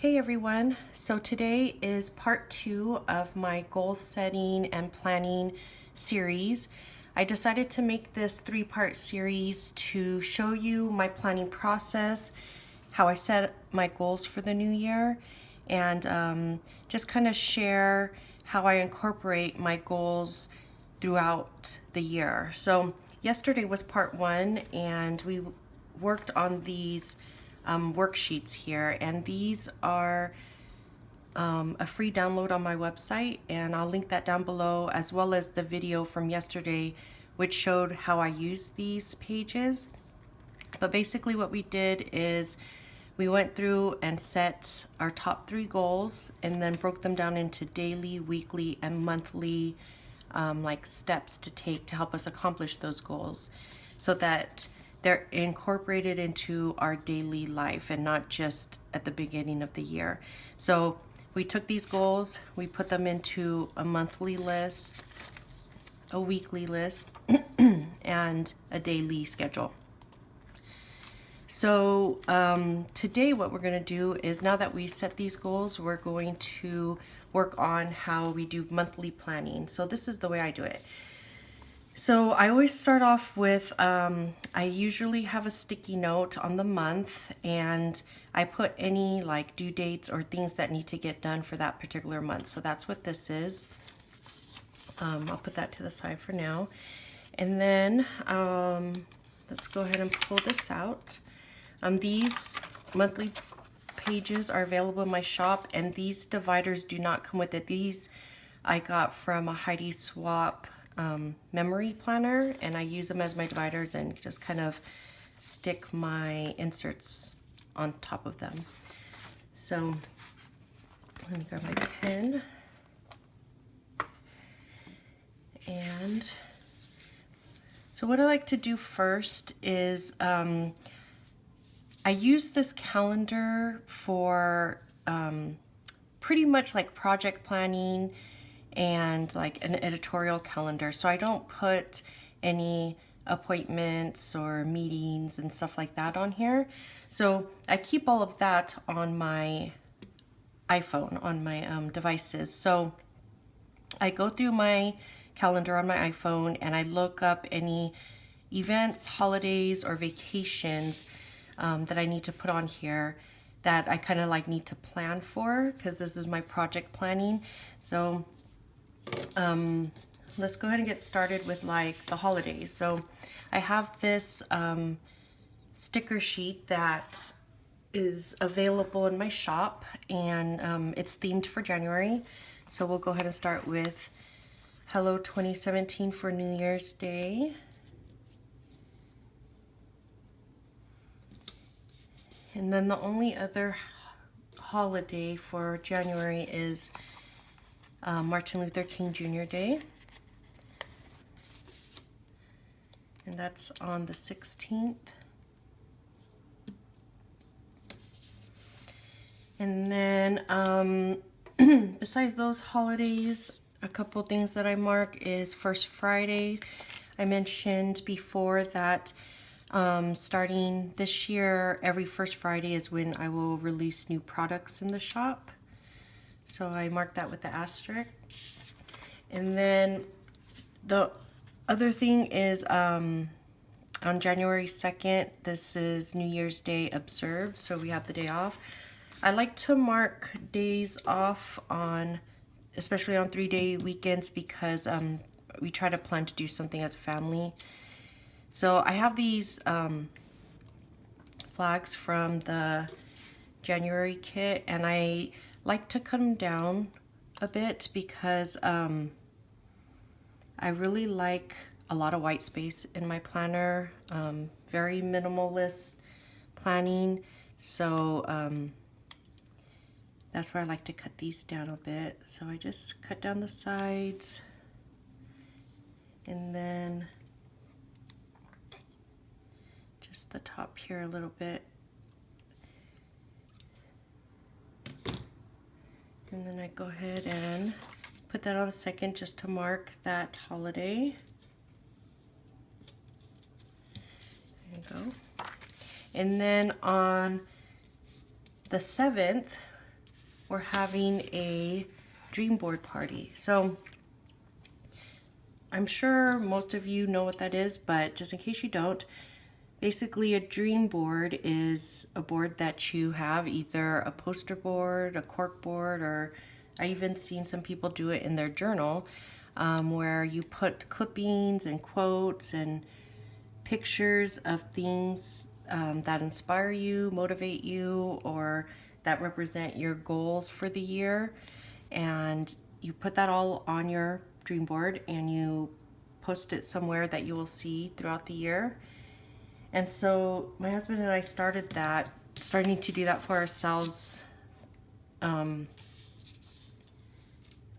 Hey everyone, so today is part 2 of my goal setting and planning series. I decided to make this 3-part series to show you my planning process, how I set my goals for the new year, and just kind of share how I incorporate my goals throughout the year. So yesterday was part 1 and we worked on these worksheets here, and these are a free download on my website, and I'll link that down below, as well as the video from yesterday which showed how I use these pages. But basically what we did is we went through and set our top 3 goals and then broke them down into daily, weekly, and monthly like steps to take to help us accomplish those goals, so that they're incorporated into our daily life and not just at the beginning of the year. So we took these goals, we put them into a monthly list, a weekly list, and a daily schedule. So today what we're going to do is, now that we set these goals, we're going to work on how we do monthly planning. So this is the way I do it. So I always start off with, I usually have a sticky note on the month, and I put any like due dates or things that need to get done for that particular month. So that's what this is. I'll put that to the side for now. And then let's go ahead and pull this out. These monthly pages are available in my shop, and these dividers do not come with it. These I got from a Heidi Swapp memory planner, and I use them as my dividers and just kind of stick my inserts on top of them. So let me grab my pen, and so what I like to do first is I use this calendar for pretty much like project planning and like an editorial calendar. So I don't put any appointments or meetings and stuff like that on here. So I keep all of that on my iPhone, on my devices. So I go through my calendar on my iPhone and I look up any events, holidays, or vacations that I need to put on here that I kind of like need to plan for, because this is my project planning. So let's go ahead and get started with like the holidays. So I have this sticker sheet that is available in my shop, and it's themed for January. So we'll go ahead and start with Hello 2017 for New Year's Day. And then the only other holiday for January is Martin Luther King Jr. Day. And that's on the 16th. And then besides those holidays, a couple things that I mark is First Friday. I mentioned before that starting this year, every first Friday is when I will release new products in the shop. So I mark that with the asterisk. And then the other thing is on January 2nd, this is New Year's Day observed, so we have the day off. I like to mark days off on, especially on 3-day weekends, because we try to plan to do something as a family. So I have these flags from the January kit, and I like to cut them down a bit because I really like a lot of white space in my planner, very minimalist planning. So that's where I like to cut these down a bit. So I just cut down the sides, and then just the top here a little bit. And then I go ahead and put that on the 2nd just to mark that holiday. There you go. And then on the 7th, we're having a dream board party. So I'm sure most of you know what that is, but just in case you don't, basically a dream board is a board that you have, either a poster board, a cork board, or I even seen some people do it in their journal, where you put clippings and quotes and pictures of things that inspire you, motivate you, or that represent your goals for the year. And you put that all on your dream board and you post it somewhere that you will see throughout the year. And so my husband and I starting to do that for ourselves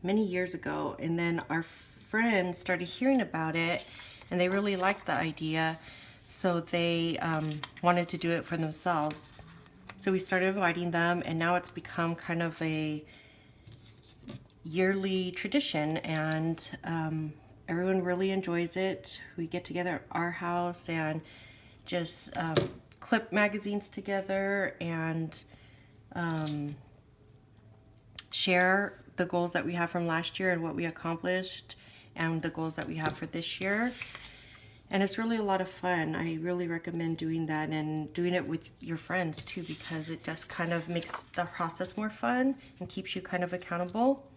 many years ago. And then our friends started hearing about it and they really liked the idea. So they wanted to do it for themselves. So we started inviting them, and now it's become kind of a yearly tradition, and everyone really enjoys it. We get together at our house and just clip magazines together and share the goals that we have from last year and what we accomplished and the goals that we have for this year. And it's really a lot of fun. I really recommend doing that and doing it with your friends too, because it just kind of makes the process more fun and keeps you kind of accountable.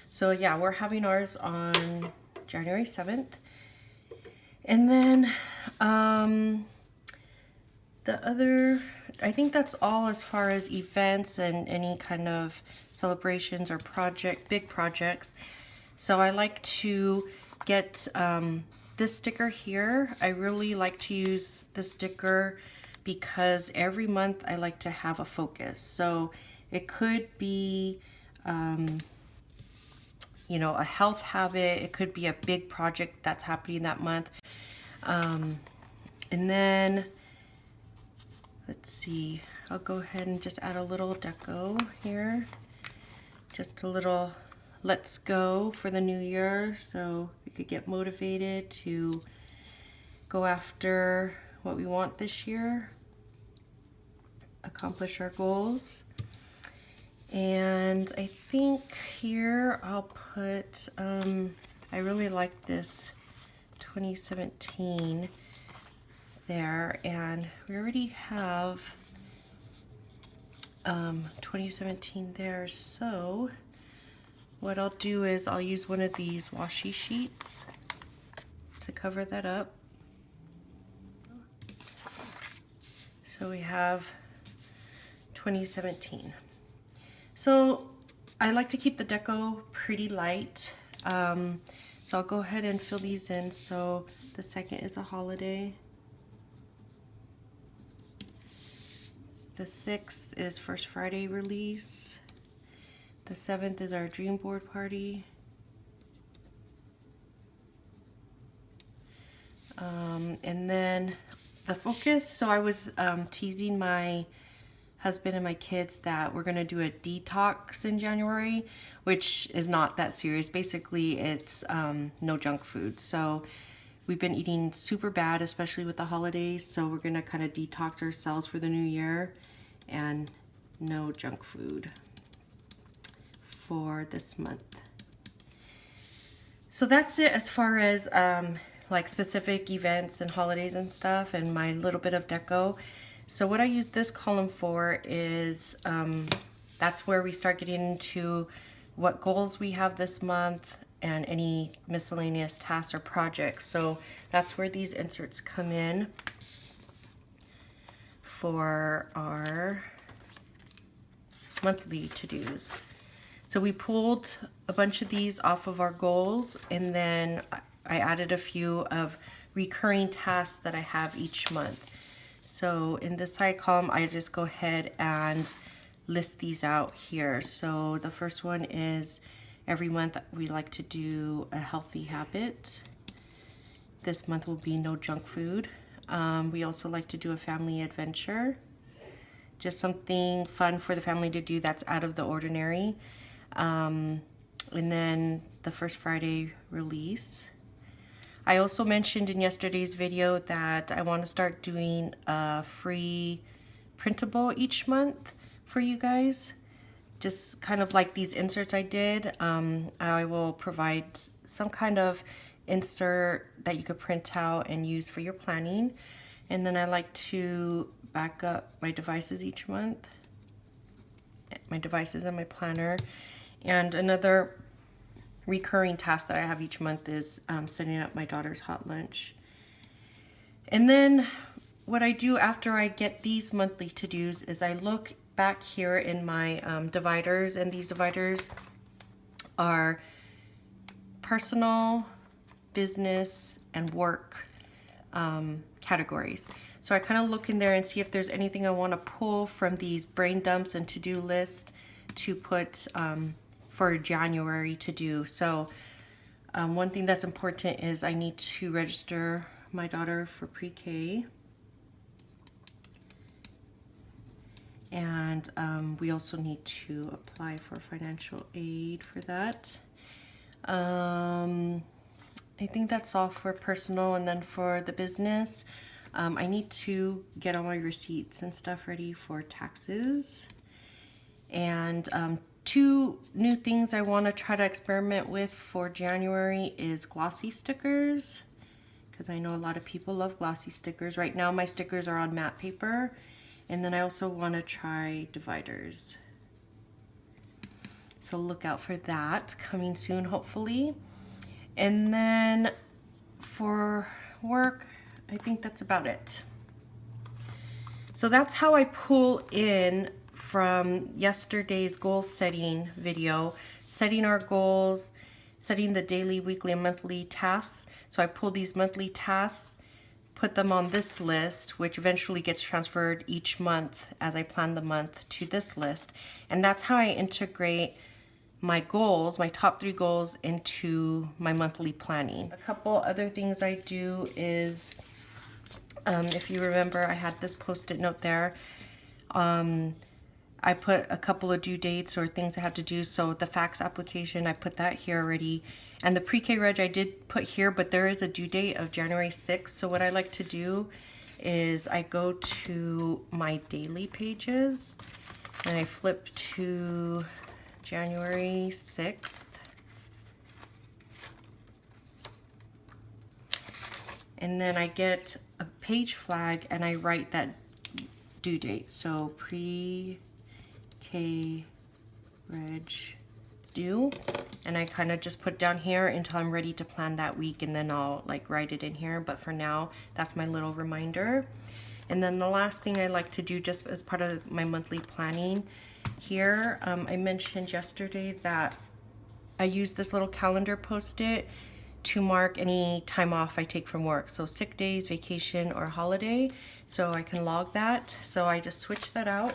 So yeah, we're having ours on January 7th. And then I think that's all as far as events and any kind of celebrations or big projects. So I like to get this sticker here. I really like to use the sticker because every month I like to have a focus. So it could be, you know, a health habit. It could be a big project that's happening that month. And then, let's see, I'll go ahead and just add a little deco here. Just a little let's go for the new year, so we could get motivated to go after what we want this year, accomplish our goals. And I think here I'll put, I really like this 2017 there, and we already have 2017 there, so what I'll do is I'll use one of these washi sheets to cover that up. So we have 2017. So I like to keep the deco pretty light. So I'll go ahead and fill these in. So the second is a holiday. The 6th is First Friday release. The 7th is our dream board party. And then the focus, so I was teasing my husband and my kids that we're gonna do a detox in January, which is not that serious. Basically, it's no junk food. So we've been eating super bad, especially with the holidays. So we're gonna kind of detox ourselves for the new year and no junk food for this month. So that's it as far as like specific events and holidays and stuff, and my little bit of deco. So what I use this column for is that's where we start getting into what goals we have this month and any miscellaneous tasks or projects. So that's where these inserts come in for our monthly to-dos. So we pulled a bunch of these off of our goals, and then I added a few of recurring tasks that I have each month. So in this side column, I just go ahead and list these out here. So the first one is every month we like to do a healthy habit. This month will be no junk food. We also like to do a family adventure. Just something fun for the family to do that's out of the ordinary. And then the First Friday release. I also mentioned in yesterday's video that I want to start doing a free printable each month for you guys. just kind of like these inserts I did, I will provide some kind of insert that you could print out and use for your planning. And then I like to back up my devices each month, my devices and my planner. And another recurring task that I have each month is setting up my daughter's hot lunch. And then what I do after I get these monthly to-dos is I look back here in my dividers, and these dividers are personal, business, and work categories. So I kind of look in there and see if there's anything I want to pull from these brain dumps and to-do list to put for January to do. So one thing that's important is I need to register my daughter for pre-K. And we also need to apply for financial aid for that. I think that's all for personal, and then for the business, I need to get all my receipts and stuff ready for taxes. And two new things I want to try to experiment with for January is glossy stickers, because I know a lot of people love glossy stickers. Right now my stickers are on matte paper. And then I also want to try dividers. So look out for that coming soon, hopefully. And then for work, I think that's about it. So that's how I pull in from yesterday's goal setting video, setting our goals, setting the daily, weekly, and monthly tasks. So I pull these monthly tasks, put them on this list, which eventually gets transferred each month as I plan the month to this list. And that's how I integrate my goals, my top 3 goals, into my monthly planning. A couple other things I do is, if you remember, I had this post-it note there. I put a couple of due dates or things I have to do. So the fax application, I put that here already. And the pre-K reg I did put here, but there is a due date of January 6th. So what I like to do is I go to my daily pages and I flip to January 6th. And then I get a page flag and I write that due date. So pre-K reg due. And I kind of just put down here until I'm ready to plan that week, and then I'll like write it in here. But for now, that's my little reminder. And then the last thing I like to do just as part of my monthly planning here, I mentioned yesterday that I use this little calendar post-it to mark any time off I take from work. So sick days, vacation, or holiday. So I can log that. So I just switch that out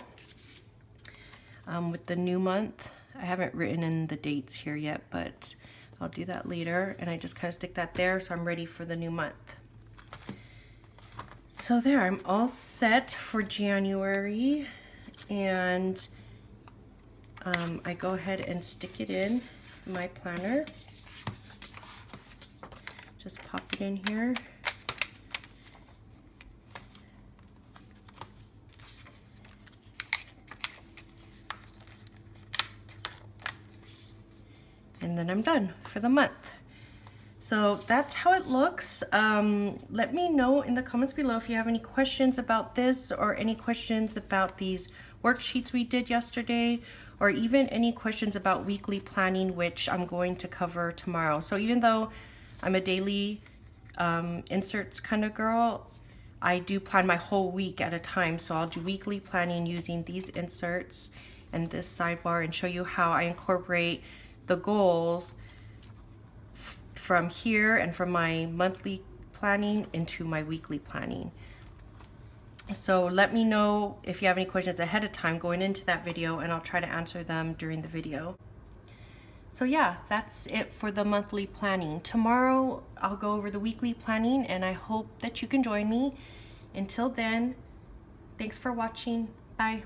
with the new month. I haven't written in the dates here yet, but I'll do that later. And I just kind of stick that there so I'm ready for the new month. So there, I'm all set for January. And I go ahead and stick it in my planner. Just pop it in here. And then I'm done for the month. So that's how it looks. Let me know in the comments below if you have any questions about this, or any questions about these worksheets we did yesterday, or even any questions about weekly planning, which I'm going to cover tomorrow. So even though I'm a daily inserts kind of girl, I do plan my whole week at a time. So I'll do weekly planning using these inserts and this sidebar, and show you how I incorporate the goals from here and from my monthly planning into my weekly planning. So let me know if you have any questions ahead of time going into that video, and I'll try to answer them during the video. So yeah, that's it for the monthly planning. Tomorrow I'll go over the weekly planning, and I hope that you can join me. Until then, thanks for watching. Bye.